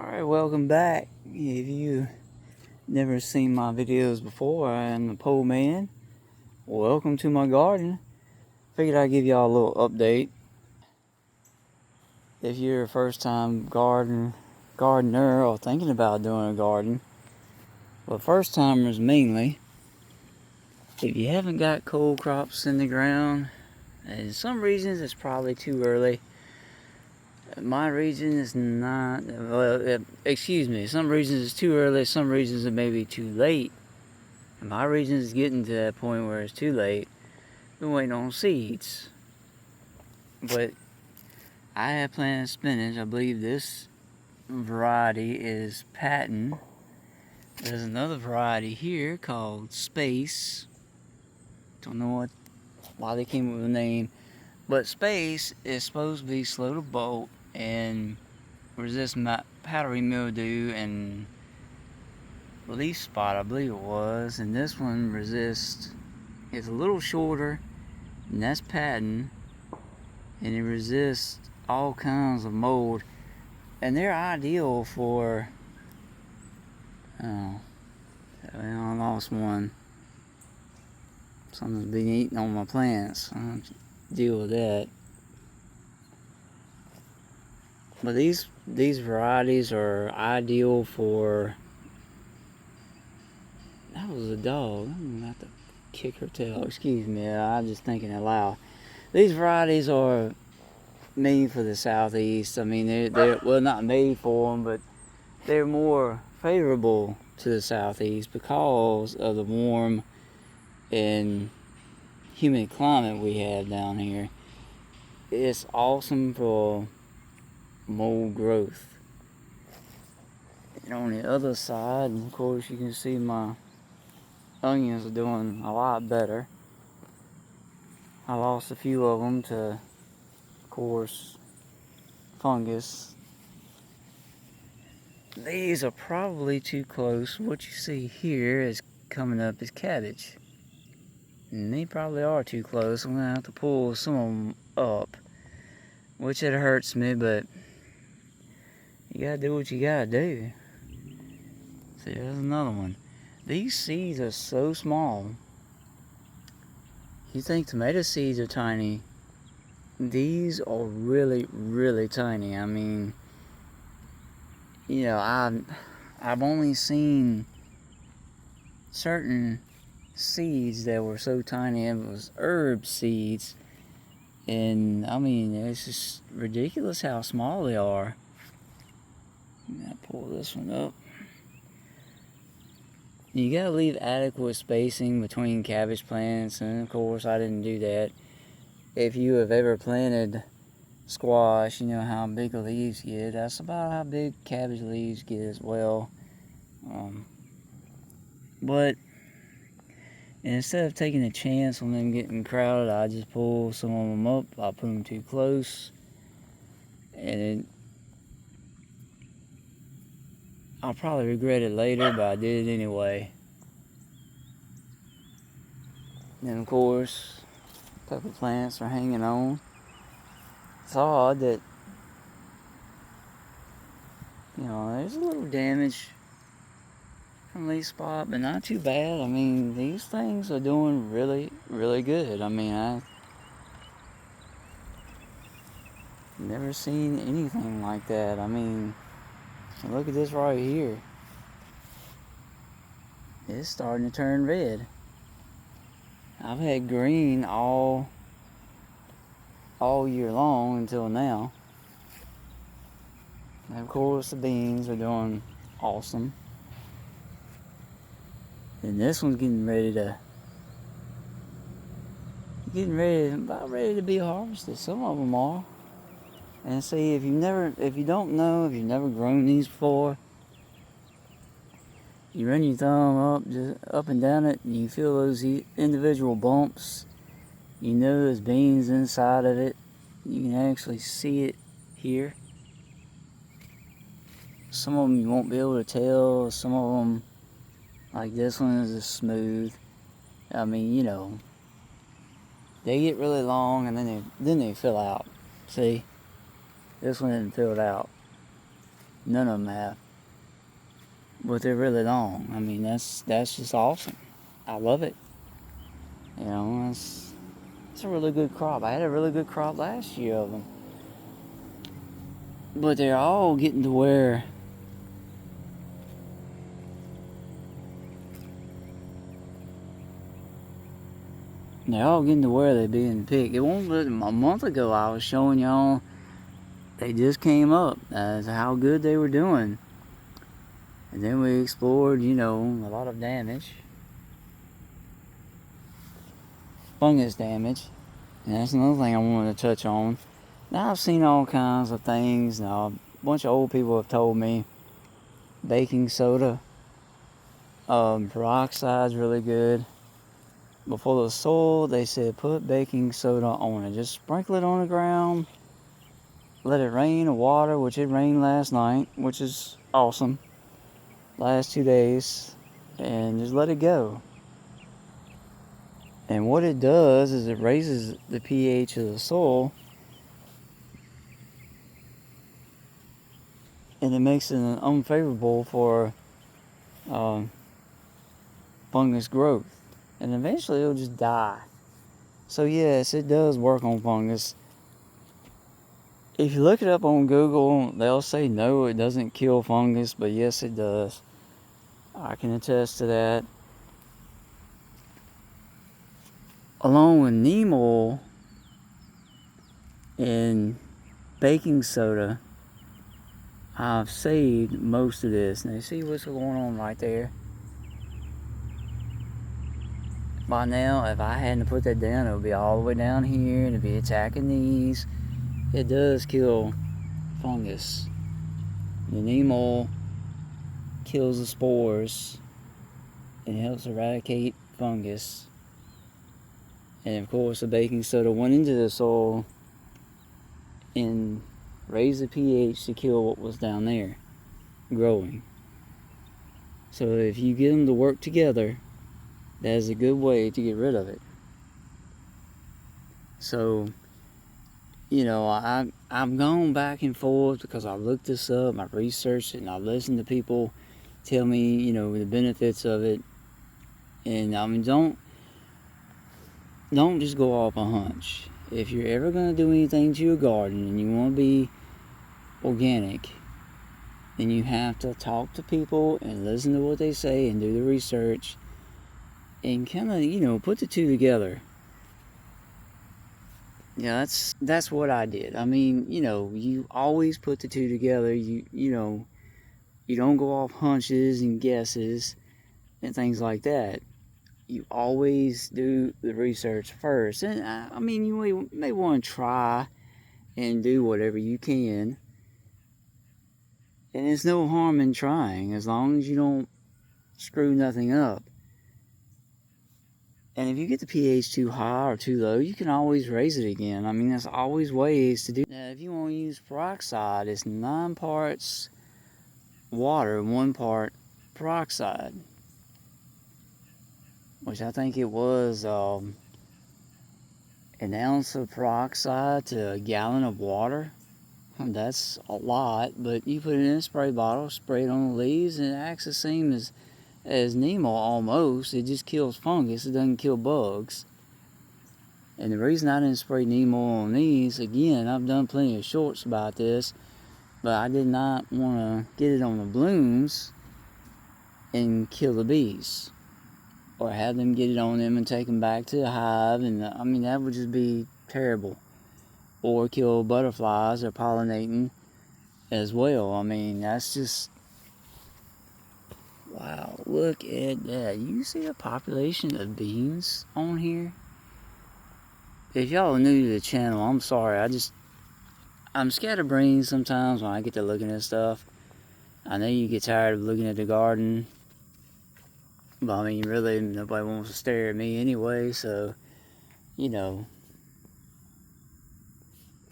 Alright, welcome back. If you never seen my videos before, I am the Pole Man. Welcome to my garden. Figured I'd give y'all a little update. If you're a first time gardener or thinking about doing a garden, well, first timers mainly, if you haven't got cold crops in the ground, and some reasons it's probably too early. My region is not, well, excuse me, some regions it's too early, some regions it may be too late. My region is getting to that point where it's too late. Been waiting on seeds. But I have planted spinach. I believe this variety is Patton. There's another variety here called Space. Don't know why they came up with the name. But Space is supposed to be slow to bolt and resist powdery mildew and leaf spot, I believe it was. And this one resists, it's a little shorter, and that's Patton. And it resists all kinds of mold. And they're ideal for, I lost one. Something's been eating on my plants. I have to deal with that. But these varieties are ideal for, that was a dog. I'm gonna have to kick her tail. Excuse me, I'm just thinking out loud. These varieties are made for the southeast. I mean, they're well, not made for them, but they're more favorable to the southeast because of the warm and humid climate we have down here. It's awesome for mold growth. And on the other side, of course, you can see my onions are doing a lot better. I lost a few of them to, of course, fungus. These are probably too close. What you see here is coming up is cabbage. And they probably are too close. I'm gonna have to pull some of them up, which it hurts me, but you gotta do what you gotta do. See, there's another one. These seeds are so small. You think tomato seeds are tiny. These are really, really tiny. I mean, you know, I've only seen certain seeds that were so tiny. It was herb seeds. And, I mean, it's just ridiculous how small they are. I'll pull this one up. You gotta leave adequate spacing between cabbage plants, and of course I didn't do that. If you have ever planted squash, you know how big the leaves get. That's about how big cabbage leaves get as well. But instead of taking a chance on them getting crowded, I just pull some of them up. I put them too close, and I'll probably regret it later, but I did it anyway. And of course, pepper plants are hanging on. It's odd that, you know, there's a little damage from leaf spot, but not too bad. I mean, these things are doing really, really good. I mean, I've never seen anything like that. I mean, look at this right here. It's starting to turn red. I've had green all year long until now. And of course the beans are doing awesome. And this one's about ready to be harvested. Some of them are. And see, if you've never grown these before, you run your thumb up and down it, and you feel those individual bumps. You know there's beans inside of it. You can actually see it here. Some of them you won't be able to tell. Some of them, like this one, is just smooth. I mean, you know, they get really long and then they fill out. See, this one isn't filled out. None of them have. But they're really long. I mean, that's just awesome. I love it. You know, it's a really good crop. I had a really good crop last year of them. But they're all getting to where they're being picked. It won't. A month ago, I was showing y'all they just came up as how good they were doing. And then we explored, a lot of damage. Fungus damage. And that's another thing I wanted to touch on. Now I've seen all kinds of things. Now a bunch of old people have told me baking soda, peroxide's really good. Before the soil, they said put baking soda on it. Just sprinkle it on the ground. Let it rain or water, which it rained last night, which is awesome. Last 2 days. And just let it go. And what it does is it raises the pH of the soil. And it makes it unfavorable for fungus growth. And eventually it'll just die. So yes, it does work on fungus. If you look it up on Google, they'll say no, it doesn't kill fungus, but yes, it does. I can attest to that. Along with neem oil and baking soda, I've saved most of this. Now, you see what's going on right there? By now, if I hadn't put that down, it would be all the way down here, and it'd be attacking these. It does kill fungus. The neem oil kills the spores and helps eradicate fungus. And of course, the baking soda went into the soil and raised the pH to kill what was down there growing. So if you get them to work together, that is a good way to get rid of it. So, I've gone back and forth because I've looked this up, I've researched it, and I've listened to people tell me, the benefits of it. And I mean, don't just go off a hunch. If you're ever going to do anything to your garden and you want to be organic, then you have to talk to people and listen to what they say and do the research and kind of, put the two together. Yeah, that's what I did. I mean, you always put the two together. You don't go off hunches and guesses and things like that. You always do the research first. And I mean, you may want to try and do whatever you can. And there's no harm in trying as long as you don't screw nothing up. And if you get the pH too high or too low, you can always raise it again. I mean, there's always ways to do. Now, if you want to use peroxide, it's 9 parts water, 1 part peroxide. Which I think it was an ounce of peroxide to a gallon of water. That's a lot, but you put it in a spray bottle, spray it on the leaves, and it acts the same as neem oil almost. It just kills fungus. It doesn't kill bugs. And the reason I didn't spray neem oil on these, again, I've done plenty of shorts about this, but I did not want to get it on the blooms and kill the bees. Or have them get it on them and take them back to the hive. And I mean, that would just be terrible. Or kill butterflies or pollinating as well. I mean, that's just... Wow, look at that. You see the population of beans on here? If y'all are new to the channel, I'm sorry. I'm scatterbrained sometimes when I get to looking at stuff. I know you get tired of looking at the garden. But I mean, really, nobody wants to stare at me anyway, so, it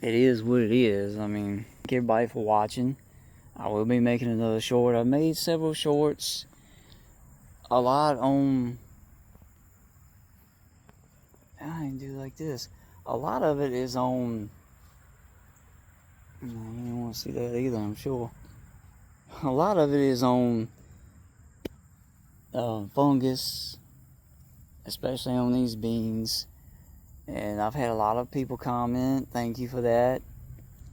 is what it is. I mean, thank everybody for watching. I will be making another short. I've made several shorts. A lot on... I can do like this. A lot of it is on... You don't want to see that either, I'm sure. a lot of it is on fungus, especially on these beans. And I've had a lot of people comment, thank you for that.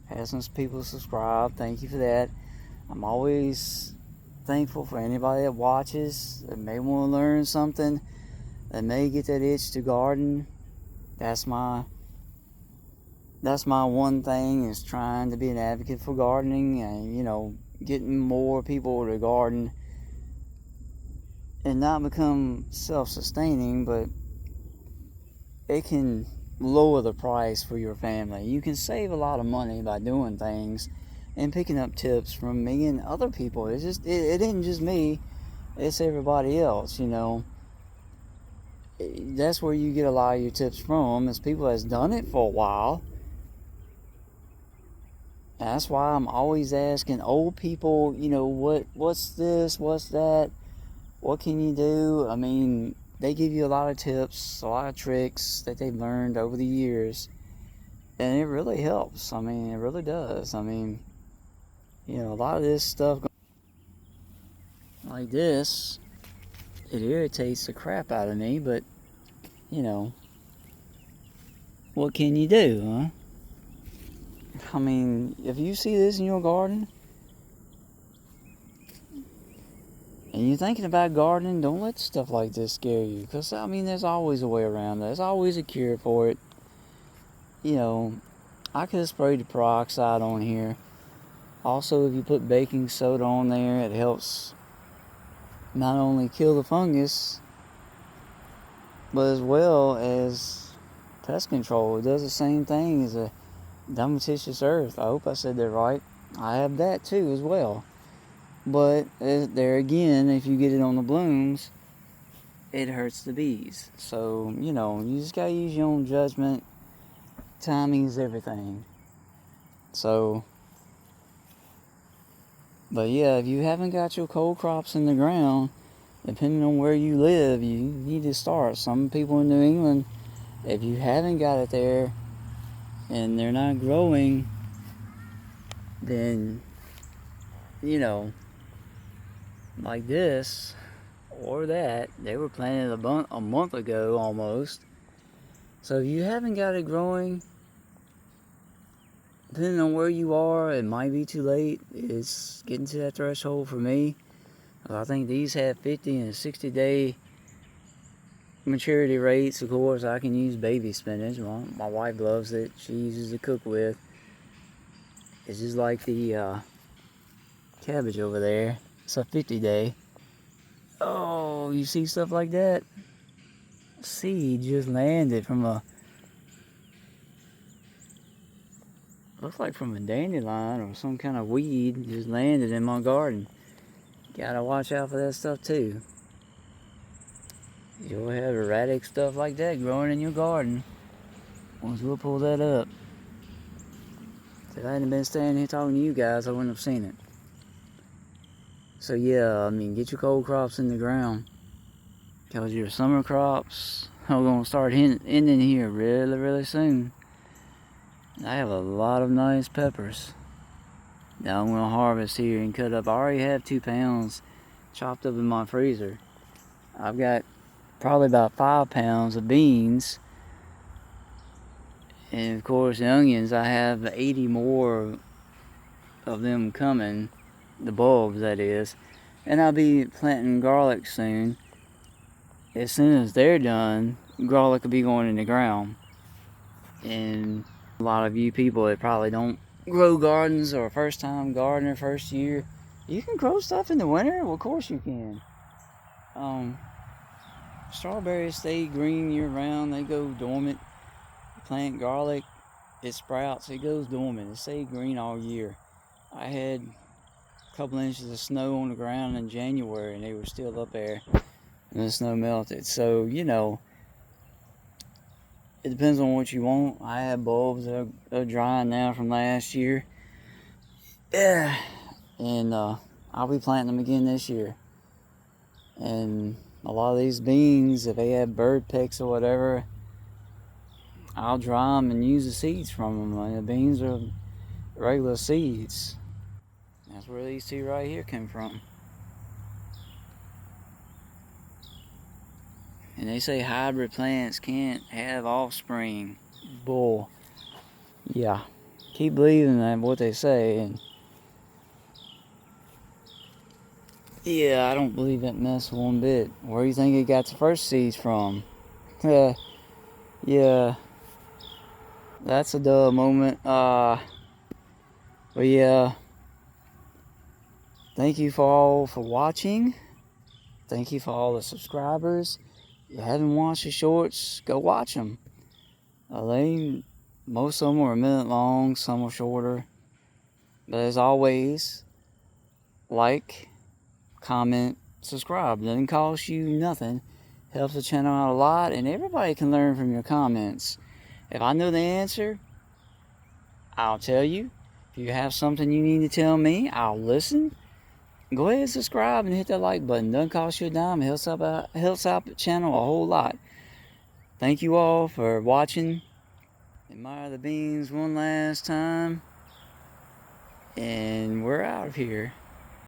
Had some people subscribe, thank you for that. I'm always thankful for anybody that watches, that may want to learn something, that may get that itch to garden. That's my one thing, is trying to be an advocate for gardening and, getting more people to garden and not become self-sustaining, but it can lower the price for your family. You can save a lot of money by doing things and picking up tips from me and other people. It isn't just me, it's everybody else, That's where you get a lot of your tips from, is people that's done it for a while. That's why I'm always asking old people, what's this, what's that, what can you do? I mean, they give you a lot of tips, a lot of tricks that they've learned over the years, and it really helps. I mean, it really does. I mean, a lot of this stuff like this, it irritates the crap out of me, but, what can you do, huh? I mean, if you see this in your garden, and you're thinking about gardening, don't let stuff like this scare you. Because, I mean, there's always a way around it. There's always a cure for it. I could have sprayed the peroxide on here. Also, if you put baking soda on there, it helps not only kill the fungus, but as well as pest control. It does the same thing as a diatomaceous earth. I hope I said that right. I have that too as well. But there again, if you get it on the blooms, it hurts the bees. So, you just gotta use your own judgment. Timing is everything. So, but yeah, if you haven't got your cold crops in the ground, depending on where you live, you need to start. Some people in New England, if you haven't got it there and they're not growing, then, like this or that, they were planted a month ago almost. So if you haven't got it growing, depending on where you are, it might be too late. It's getting to that threshold for me. I think these have 50 and 60 day maturity rates. Of course, I can use baby spinach. My wife loves it. She uses it to cook with. It's just like the cabbage over there. It's a 50 day. Oh, you see stuff like that? Seed just landed from looks like from a dandelion or some kind of weed, just landed in my garden. Gotta watch out for that stuff too. You'll have erratic stuff like that growing in your garden. Once we'll pull that up. If I hadn't been standing here talking to you guys, I wouldn't have seen it. So yeah, I mean, get your cold crops in the ground, because your summer crops are gonna start ending here really, really soon. I have a lot of nice peppers that I'm gonna harvest here and cut up. I already have 2 pounds chopped up in my freezer. I've got probably about 5 pounds of beans, and of course the onions, I have 80 more of them coming, the bulbs that is. And I'll be planting garlic soon. As soon as they're done, garlic will be going in the ground. And a lot of you people that probably don't grow gardens, or first time gardener, first year, you can grow stuff in the winter. Well, of course you can. Strawberries stay green year round. They go dormant. You plant garlic, it sprouts, it goes dormant. It stays green all year. I had a couple inches of snow on the ground in January, and they were still up there, and the snow melted. So, it depends on what you want. I have bulbs that are drying now from last year. Yeah. And I'll be planting them again this year. And a lot of these beans, if they have bird pecks or whatever, I'll dry them and use the seeds from them. The beans are regular seeds. That's where these two right here came from. And they say hybrid plants can't have offspring. Bull. Yeah. Keep believing that what they say. And yeah, I don't believe that mess one bit. Where do you think it got the first seeds from? Yeah. That's a duh moment. But yeah. Thank you for watching. Thank you for all the subscribers. If you haven't watched the shorts, go watch them. Most of them are a minute long, some are shorter. But as always, like, comment, subscribe. Doesn't cost you nothing. Helps the channel out a lot, and everybody can learn from your comments. If I know the answer, I'll tell you. If you have something you need to tell me, I'll listen. Go ahead and subscribe and hit that like button. Doesn't cost you a dime. It helps out the channel a whole lot. Thank you all for watching. Admire the beans one last time. And we're out of here.